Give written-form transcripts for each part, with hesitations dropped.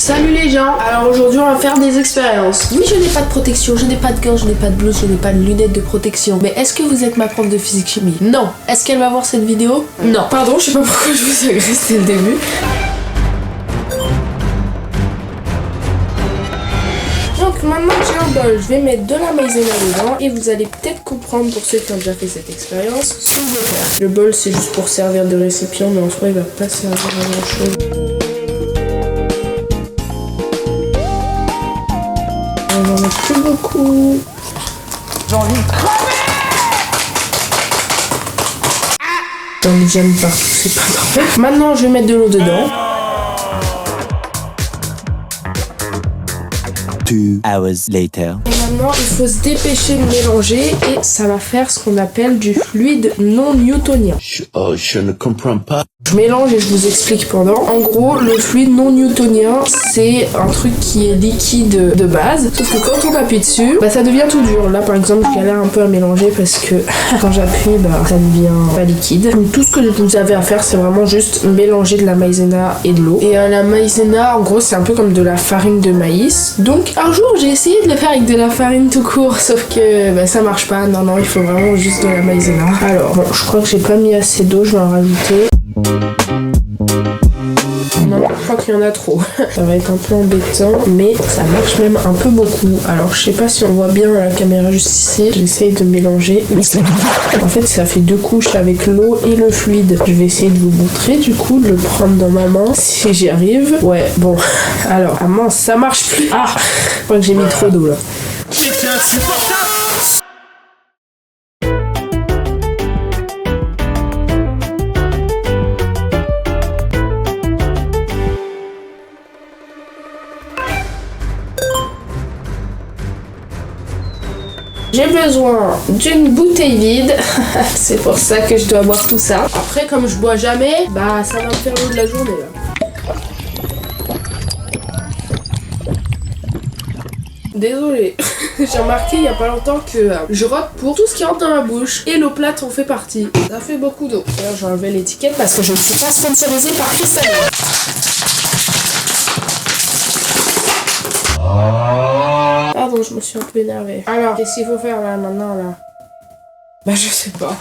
Salut les gens. Alors aujourd'hui on va faire des expériences. Oui, je n'ai pas de protection, je n'ai pas de gants, je n'ai pas de blouse, je n'ai pas de lunettes de protection. Mais est-ce que vous êtes ma prof de physique-chimie? Non. Est-ce qu'elle va voir cette vidéo? Non. Pardon, je sais pas pourquoi je vous agresse dès le début. Donc maintenant que j'ai un bol, je vais mettre de la maïzena dedans et vous allez peut-être comprendre pour ceux qui ont déjà fait cette expérience ce qu'on va faire. Le bol c'est juste pour servir de récipient, mais en soi il va pas servir à grand chose. On en met plus beaucoup. J'ai envie de crever. J'en ai jamais partout, c'est pas grave. Maintenant je vais mettre de l'eau dedans. 2 hours later. Et maintenant, il faut se dépêcher de mélanger et ça va faire ce qu'on appelle du fluide non newtonien. Je ne comprends pas. Je mélange et je vous explique pendant. En gros, le fluide non newtonien, c'est un truc qui est liquide de base. Sauf que quand on appuie dessus, ça devient tout dur. Là, par exemple, je galère un peu à mélanger parce que quand j'appuie, ça devient pas liquide. Donc, tout ce que vous avez à faire, c'est vraiment juste mélanger de la maïzena et de l'eau. Et la maïzena, en gros, c'est un peu comme de la farine de maïs. Donc, un jour, j'ai essayé de le faire avec de la farine tout court, sauf que ça marche pas. Non, il faut vraiment juste de la maïzena. Alors, bon, je crois que j'ai pas mis assez d'eau, je vais en rajouter. Non, je crois qu'il y en a trop. Ça va être un peu embêtant, mais ça marche même un peu beaucoup. Alors, je sais pas si on voit bien à la caméra juste ici. J'essaye de mélanger. En fait, ça fait deux couches avec l'eau et le fluide. Je vais essayer de vous montrer, du coup, de le prendre dans ma main, si j'y arrive. Ouais, bon. Alors, ah mince, ça marche plus. Ah, je crois que j'ai mis trop d'eau, là. C'est insupportable. J'ai besoin d'une bouteille vide, c'est pour ça que je dois boire tout ça. Après, comme je bois jamais, ça va me faire l'eau de la journée là. Désolée, j'ai remarqué il y a pas longtemps que je rote pour tout ce qui rentre dans ma bouche et l'eau plate en fait partie. Ça fait beaucoup d'eau. D'ailleurs, j'ai enlevé l'étiquette parce que je ne suis pas sponsorisée par Cristalline. Pardon, je me suis un peu énervée. Alors, qu'est-ce qu'il faut faire là maintenant là? Je sais pas.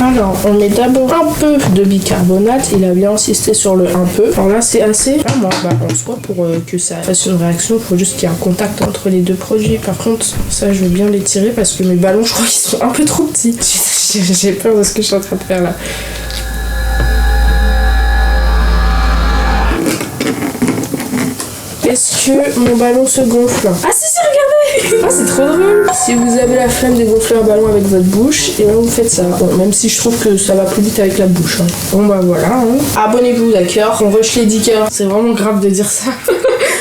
Alors, on met d'abord un peu de bicarbonate. Il a bien insisté sur le un peu. Alors là, c'est assez. Vraiment, en soi, pour que ça fasse une réaction, il faut juste qu'il y ait un contact entre les deux produits. Par contre, ça, je vais bien l'étirer parce que mes ballons, je crois qu'ils sont un peu trop petits. J'ai peur de ce que je suis en train de faire là. Est-ce que mon ballon se gonfle? Ah si, regardez! Ah, c'est trop drôle! Si vous avez la flemme de gonfler un ballon avec votre bouche, et vous faites ça. Bon, même si je trouve que ça va plus vite avec la bouche. Bon voilà. Abonnez-vous, d'accord? On rush les 10K. C'est vraiment grave de dire ça.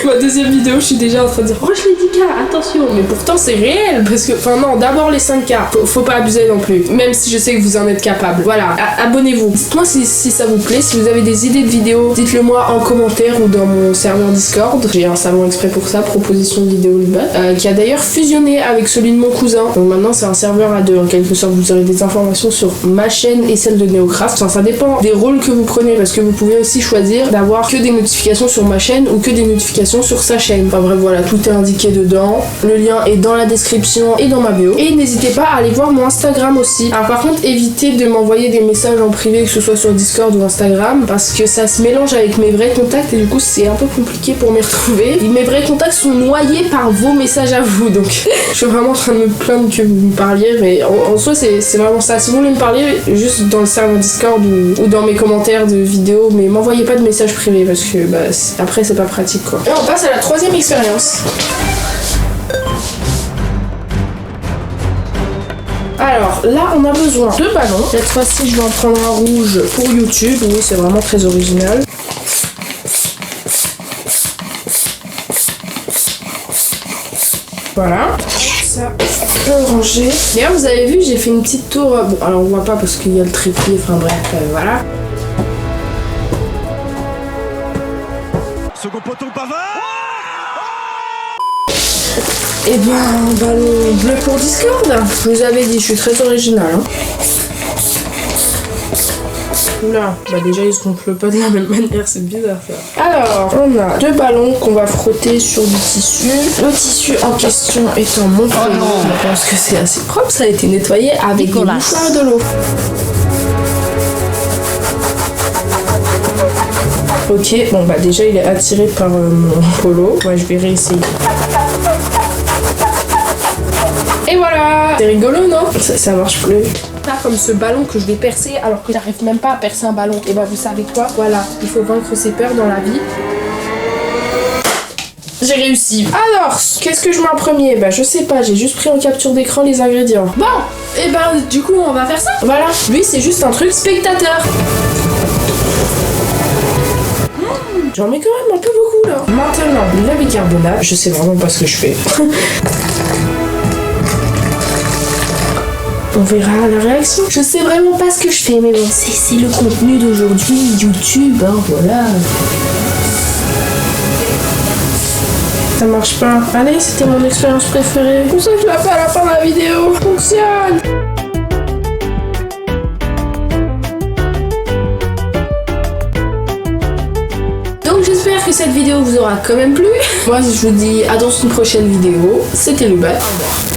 Ma deuxième vidéo, je suis déjà en train de dire rush les 10K, attention! Mais pourtant, c'est réel, parce que, non, d'abord les 5K. Faut pas abuser non plus. Même si je sais que vous en êtes capable. Voilà, abonnez-vous. Dites-moi si ça vous plaît. Si vous avez des idées de vidéos, dites-le moi en commentaire ou dans mon serveur Discord. J'ai un salon exprès pour ça, proposition de vidéo le bas, qui a d'ailleurs fusionné avec celui de mon cousin. Donc maintenant c'est un serveur à deux, en quelque sorte. Vous aurez des informations sur ma chaîne et celle de Neocraft. Enfin, ça dépend des rôles que vous prenez, parce que vous pouvez aussi choisir d'avoir que des notifications sur ma chaîne ou que des notifications sur sa chaîne. Enfin bref, voilà, tout est indiqué dedans. Le lien est dans la description et dans ma bio. Et n'hésitez pas à aller voir mon Instagram aussi. Alors par contre, évitez de m'envoyer des messages en privé, que ce soit sur Discord ou Instagram, parce que ça se mélange avec mes vrais contacts et du coup c'est un peu compliqué pour m'y retrouver. Mes vrais contacts sont noyés par vos messages à vous, donc je suis vraiment en train de me plaindre que vous me parliez, mais en soi c'est vraiment ça. Si vous voulez me parler, juste dans le serveur Discord ou dans mes commentaires de vidéos, mais m'envoyez pas de messages privés parce que après c'est pas pratique quoi. Et on passe à la troisième expérience. Alors là on a besoin de ballons. Cette fois-ci je vais en prendre un rouge pour YouTube. Oui, c'est vraiment très original. Voilà, ça peut ranger. D'ailleurs vous avez vu, j'ai fait une petite tour. Bon, alors on voit pas parce qu'il y a le trépied, enfin bref, voilà. Second poteau Pavard. Et ballon bleu pour Discord. Je vous avais dit, je suis très original. Oula, bah déjà ils se gonflent pas de la même manière, c'est bizarre ça. Alors, on a 2 ballons qu'on va frotter sur du tissu. Le tissu en question étant mon polo. Je pense que c'est assez propre, ça a été nettoyé avec des mouchoirs de l'eau. Ok, bon bah déjà il est attiré par mon polo. Moi je vais réessayer. Et voilà! C'est rigolo, non? Ça marche plus. Là, comme ce ballon que je vais percer alors que j'arrive même pas à percer un ballon. Et bah vous savez quoi? Voilà, il faut vaincre ses peurs dans la vie. J'ai réussi. Alors, qu'est-ce que je mets en premier? Bah je sais pas, j'ai juste pris en capture d'écran les ingrédients. Bon, et ben du coup on va faire ça. Voilà, lui c'est juste un truc spectateur. J'en mets quand même un peu beaucoup là. Maintenant, le bicarbonate, je sais vraiment pas ce que je fais. On verra la réaction. Je sais vraiment pas ce que je fais, mais bon, c'est le contenu d'aujourd'hui, YouTube, hein, voilà. Ça marche pas. Allez, c'était mon expérience préférée. Pour ça que je la fais à la fin de la vidéo. Fonctionne. Donc j'espère que cette vidéo vous aura quand même plu. Moi je vous dis à dans une prochaine vidéo. C'était Luba.